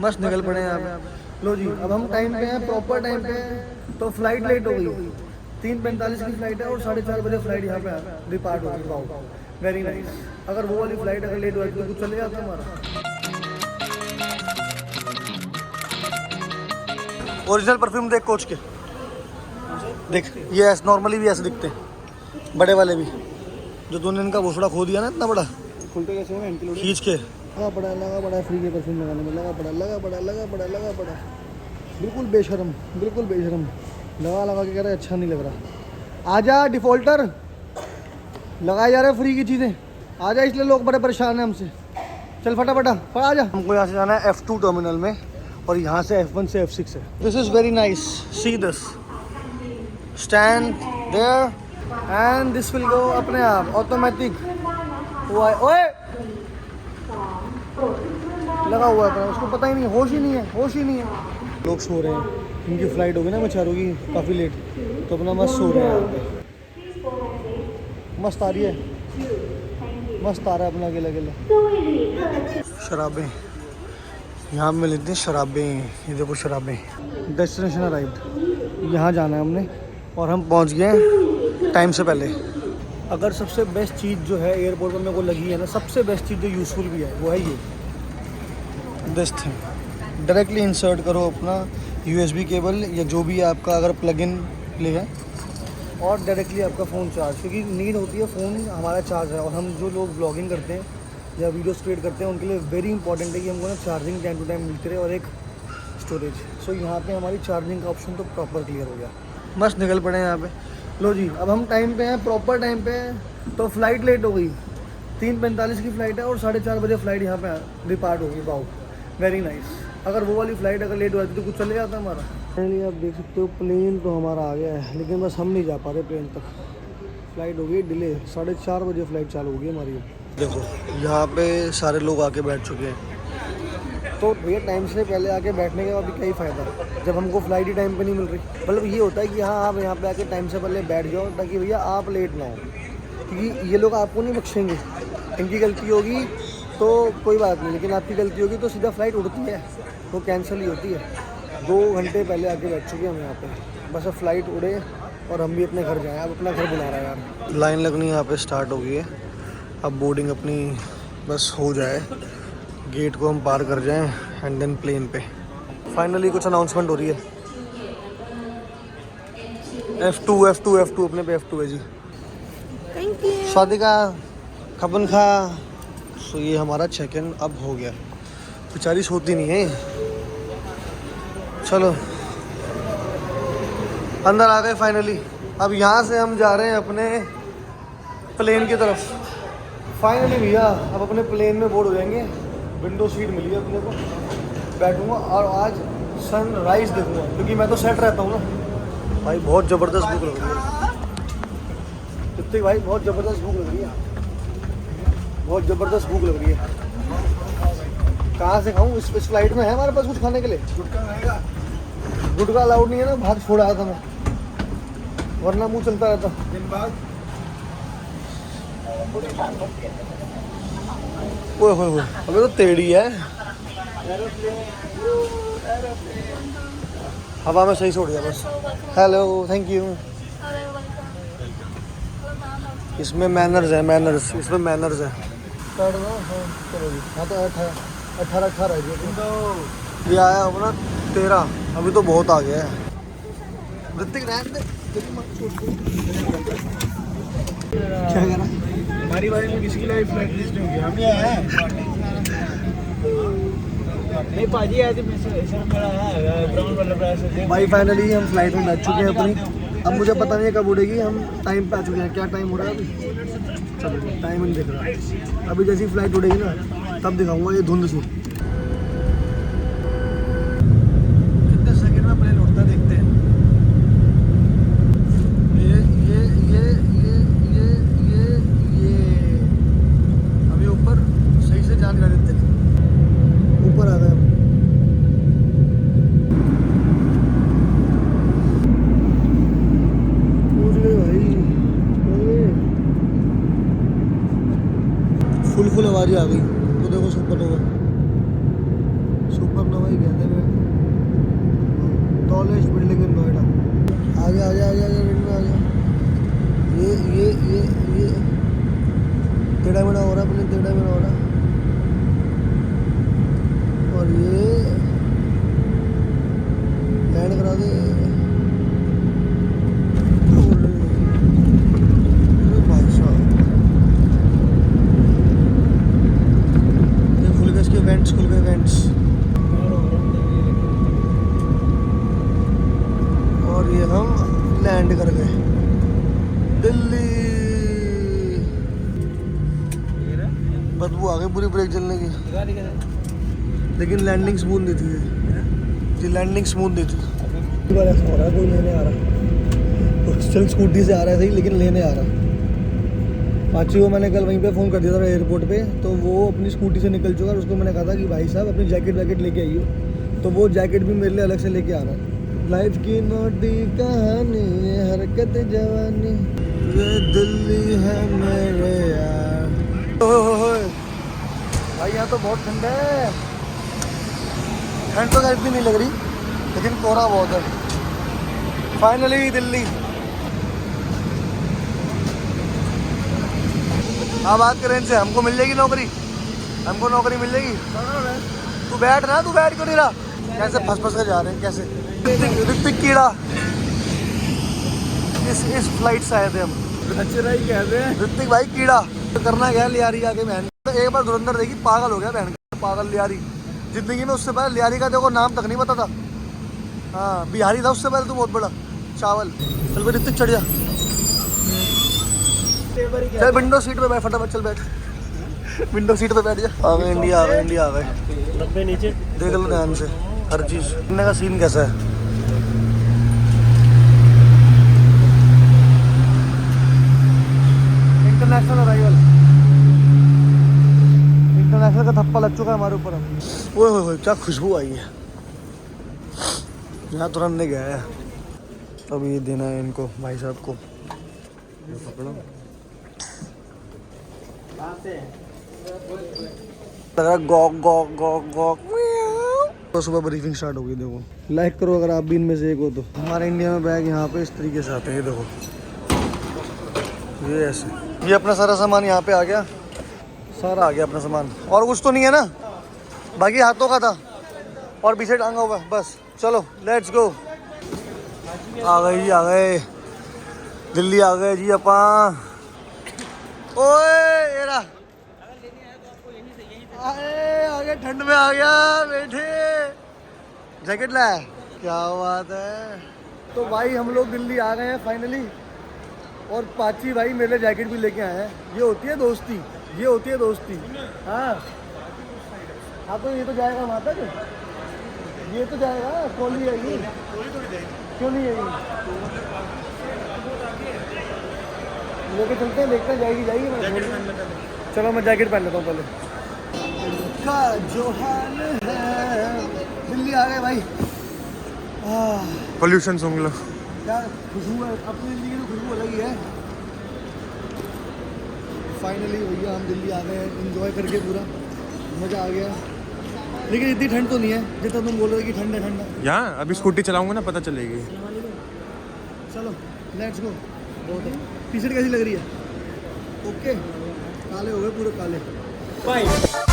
मस्त निकल पड़े यहाँ पे। लो जी, अब हम टाइम पे हैं, प्रॉपर टाइम पे हैं। तो फ्लाइट लेट हो गई, 3:45 की फ्लाइट है और 4:30 बजे फ्लाइट यहाँ पे डिपार्ट होगी। Wow, very nice. अगर वो वाली फ्लाइट अगर लेट हुआ तो कुछ चले जाता हमारा। ओरिजिनल परफ्यूम देख कोच के, देख ये ऐसे नॉर्मली भी ऐसे दिखते हैं, बड़े वाले भी। जो तूने इनका भोसड़ा खो दिया ना इतना बड़ा, खुलते कैसे हैं खींच के लगा बड़ा फ्री के परफ्यूम लगाने में लगा बड़ा बिल्कुल बेशरम लगा के कह रहा है अच्छा नहीं लग रहा। आजा डिफॉल्टर, लगाए जा रहे फ्री की चीज़ें, आजा, इसलिए लोग बड़े परेशान हैं हमसे। चल फटाफट आजा। हमको यहाँ से जाना है F2 टर्मिनल में और यहाँ से F1 से F6 है। This is very nice, see this, stand there and this will go अपने आप ऑटोमेटिक। ओए लगा हुआ है, उसको पता ही नहीं, होश ही नहीं है। लोग सो रहे हैं, इनकी फ्लाइट होगी ना बेचारों की काफ़ी लेट, तो अपना मस्त सो रहे हैं यहाँ पे। मस्त आ रही है, मस्त आ रहा है अपना अकेला। शराबें यहाँ मिल लेती हैं, शराबें, ये देखो शराबें। डेस्टिनेशन अराइव्ड, यहाँ जाना है हमने और हम पहुँच गए टाइम से पहले। अगर सबसे बेस्ट चीज़ जो है एयरपोर्ट पर मेरे को लगी है ना, सबसे बेस्ट चीज़ जो यूज़फुल भी है वो है ये दिस थिंग। डायरेक्टली इंसर्ट करो अपना USB केबल या जो भी आपका अगर प्लग इन लेगा और डायरेक्टली आपका फ़ोन चार्ज, क्योंकि नीड होती है फ़ोन हमारा चार्ज है। और हम जो लोग ब्लॉगिंग करते हैं या वीडियोस क्रिएट करते हैं उनके लिए वेरी इंपॉर्टेंट है कि हमको ना चार्जिंग टाइम टू टाइम मिलती रहे और एक स्टोरेज। सो यहाँ पे हमारी चार्जिंग का ऑप्शन तो प्रॉपर क्लियर हो गया, मस्त निकल पड़े यहाँ पे। लो जी, अब हम टाइम पे हैं, प्रॉपर टाइम पे हैं। तो फ्लाइट लेट हो गई, 3:45 की फ़्लाइट है और 4:30 बजे फ्लाइट यहाँ पे डिपार्ट होगी। Wow, very nice. अगर वो वाली फ़्लाइट अगर लेट हुआ तो कुछ चले जाता हमारा। फाइनली आप देख सकते हो प्लेन तो हमारा आ गया है, लेकिन बस हम नहीं जा पा रहे प्लेन तक। फ़्लाइट हो गई डिले, 4:30 बजे फ़्लाइट चालू होगी हमारी। देखो यहाँ पे सारे लोग आके बैठ चुके हैं। तो भैया टाइम से पहले आके बैठने का अभी क्या ही फ़ायदा जब हमको फ़्लाइट ही टाइम पे नहीं मिल रही। मतलब ये होता है कि हाँ आप यहाँ पे आके टाइम से पहले बैठ जाओ ताकि भैया आप लेट ना हो, क्योंकि ये लोग आपको नहीं बख्शेंगे। इनकी गलती होगी तो कोई बात नहीं, लेकिन आपकी गलती होगी तो सीधा फ़्लाइट उड़ती है, वो कैंसिल ही होती है। 2 घंटे पहले आके बैठ चुके हैं हम यहाँ पे। बस अब फ़्लाइट उड़े और हम भी अपने घर जाएँ। अब अपना घर बुला रहा है यार। लाइन लगनी यहाँ पे स्टार्ट हो गई है। अब बोर्डिंग अपनी बस हो जाए, गेट को हम पार कर जाएं एंड देन प्लेन पे। फाइनली कुछ अनाउंसमेंट हो रही है। F2 अपने पे F2 है जी। Thank you. शादी का खबन खा। सो ये हमारा चेक इन अब हो गया। बेचारी सोती नहीं है। चलो अंदर आ गए फाइनली। अब यहाँ से हम जा रहे हैं अपने प्लेन की तरफ। फाइनली भैया अब अपने प्लेन में बोर्ड हो जाएंगे। विंडो सीट मिली है अपने को, बैठूंगा और आज सनराइज देखूंगा, क्योंकि मैं तो सेट रहता हूँ ना भाई। बहुत ज़बरदस्त भूख लग रही है कितनी भाई, बहुत ज़बरदस्त भूख लग रही है, बहुत ज़बरदस्त भूख लग रही है। कहाँ से खाऊँ? इस फ्लाइट में है हमारे पास कुछ खाने के लिए? गुटखा अलाउड नहीं है ना, भाग छोड़ आया था मैं, वरना मुँह चलता रहता दिन बाद। ओए होए होए, अबे तो टेढ़ी है। हवा में सही छोड़ दिया बस। Hello, thank you. इसमें मैनर्स है, मैनर्स, इसमें मैनर्स है। हाँ तो 18 ये आया अपना 13, अभी तो बहुत आ गया है। ऋतिक क्या कह रहा? हमारी बारी में किसी की लाइफ फ्लाइट लिस्ट नहीं होगी, हम ही आए हैं। नहीं पाजी आए थे, ब्राउन वाला भाई फाइनली हम फ्लाइट में बैठ चुके हैं अपनी। अब मुझे पता नहीं है कब उड़ेगी, हम टाइम पे आ चुके हैं। क्या टाइम हो रहा है अभी? चलो टाइम नहीं दिख रहा। अभी जैसी फ्लाइट उड़ेगी ना तब दिखाऊंगा ये धुंध सी। कितने सेकंड में प्लेन उड़ता देखते हैं। ये अभी ऊपर सही से जान कर देते ऊपर आ गए। फुल आवाज़ आ गई तो देखो सुपर नोवा ही कहते हैं टॉलेस्ट बिल्डिंग इन नोएडा। आ गया रेड में आ गया। ये टेढ़ा मेढ़ा हो रहा है, अपने टेढ़ा मेढ़ा हो रहा है। और ये लैंड करा दे। भाई साहब ये खुल गए, इसके वेंट्स खुल गए, वेंट्स। और ये हम लैंड कर गए दिल्ली। बदबू आ गई पूरी ब्रेक चलने की, लेकिन लैंडिंग स्मूथ नहीं थी। ये लैंडिंग स्मूथ नहीं थी। हो रहा है, कोई लेने आ रहा, चल स्कूटी से आ रहा है सही, लेकिन लेने आ रहा। पाची को मैंने कल वहीं पे फ़ोन कर दिया था एयरपोर्ट पे, तो वो अपनी स्कूटी से निकल चुका। और उसको मैंने कहा था कि भाई साहब अपनी जैकेट वैकेट लेके आइयो, तो वो जैकेट भी मेरे लिए अलग से लेके आ रहा। लाइफ की नोटी कहानी, हरकत जवानी, ये दिल्ली है मेरे यार। ओए भाई यहाँ तो बहुत ठंड है। ठंड तो इतनी नहीं लग रही, लेकिन कोहरा बहुत है। फाइनली दिल्ली। हाँ बात करें इनसे, हमको मिल जाएगी नौकरी, हमको नौकरी मिल जाएगी। तू बैठ ना, तू बैठ क्यों नहीं रहा? कैसे फंस कर जा रहे हैं, कैसे ऋतिक कीड़ा। इस फ्लाइट से आए थे हम, ही कहते हैं। ऋतिक भाई कीड़ा। तो करना क्या लियारी आके बहन। तो एक बार धुरंधर देखी, पागल हो गया बहन, पागल लियारी। जिंदगी में उससे पहले लियारी का देखो नाम तक नहीं पता था। हाँ बिहारी था उससे पहले तो बहुत बड़ा चावल। चल भाई ऋतिक चढ़ जा, चल विंडो सीट पे बैठ, फटाफट चल बैठ, विंडो सीट पे बैठ जा। आ गए इंडिया, आ गए इंडिया, आ गए। नीचे देख लो ध्यान से हर चीज़। इनने का सीन कैसा है? इंटरनेशनल अराइवल, इंटरनेशनल का थप्पा लग चुका है हमारे ऊपर। ओए होए क्या खुशबू आई है। यहाँ तुरंत नहीं गया है। अब ये देना है इनको भाई साहब को। लग रहा गॉक गॉक गॉक गॉक। तो सुबह ब्रीफिंग स्टार्ट हो गई। देखो लाइक करो अगर आप भी इनमें से एक हो तो। हमारे इंडिया में बैग यहाँ पे इस तरीके से आते हैं, ये देखो, ये ऐसे। ये अपना सारा सामान यहाँ पे आ गया, सारा आ गया अपना सामान। और कुछ तो नहीं है ना, बाकी हाथों का था और पीछे टांगा हुआ। बस चलो लेट्स गो। आ गए जी, आ गए दिल्ली, आ गए जी अपा। ओए ये रहा, आगे ठंड में आ गया, बैठे जैकेट लाया। क्या बात है। तो भाई हम लोग दिल्ली आ गए हैं फाइनली। और पाची भाई मेरे लिए जैकेट भी लेके आए हैं। ये होती है दोस्ती, ये होती है दोस्ती। हाँ हाँ तो ये तो जाएगा वहाँ तक, ये तो जाएगा। कोली है ये, क्यों नहीं है? लेके चलते हैं, देखते हैं जाएगी जाएगी। चलो मैं जैकेट पहन लेता हूँ पहले। का जो हाल है, दिल्ली आ गए भाई। पोल्यूशन सुन लो क्या खुशबू है, अपनी दिल्ली की खुशबू अलग ही है। फाइनली भैया हम दिल्ली आ गए हैं, एंजॉय करके पूरा मज़ा आ गया। लेकिन इतनी ठंड तो नहीं है जितना तुम बोल रहे हो कि ठंड है। ठंड है यहाँ, अभी स्कूटी चलाऊंगा ना पता चलेगी। चलो लेट्स गो। बहुत है। टी शर्ट कैसी लग रही है? ओके, काले हो गए पूरे काले। बाय।